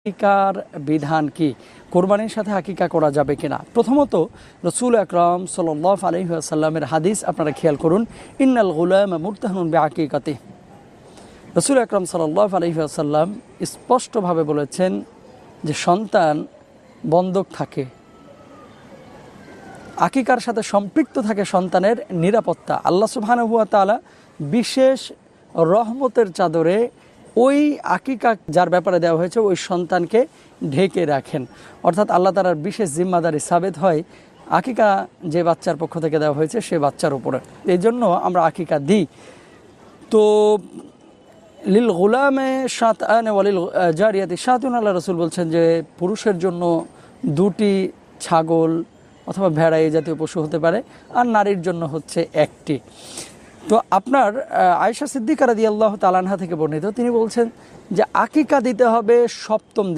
আকিকার বিধান কি? কোরবানির সাথে আকিকা করা যাবে কিনা? প্রথমত রসুল আকরাম সাল্লাল্লাহু আলাইহি ওয়াসাল্লামের হাদিস আপনারা খেয়াল করুন, ইন্নাল গুলাম মুরতাহানুন বিআকিকাতি। রসুল আকরাম সাল্লাল্লাহু আলাইহি ওয়াসাল্লাম স্পষ্টভাবে বলেছেন যে সন্তান বন্ধক থাকে, আকিকার সাথে সম্পৃক্ত থাকে সন্তানের নিরাপত্তা। আল্লাহ সুবহানাহু ওয়া তাআলা বিশেষ রহমতের চাদরে ওই আকিকা যার ব্যাপারে দেওয়া হয়েছে ওই সন্তানকে ঢেকে রাখেন। অর্থাৎ আল্লাহ তাআলার বিশেষ জিম্মাদারি সাবেত হয় আকিকা যে বাচ্চার পক্ষ থেকে দেওয়া হয়েছে সে বাচ্চার উপরে। এই জন্য আমরা আকিকা দিই। তো লিল গুলামে শাতআন ওয়ালিল জারিয়াতি শাতুন, আল্লাহ রসুল বলছেন যে পুরুষের জন্য 2টি ছাগল অথবা ভেড়া এই জাতীয় পশু হতে পারে, আর নারীর জন্য হচ্ছে 1টি। তো আপনার আয়েশা সিদ্দিকা রাদিয়াল্লাহু তাআলা আনহা থেকে বর্ণিত, তিনি বলছেন যে আকিকা দিতে হবে 7ম দিন।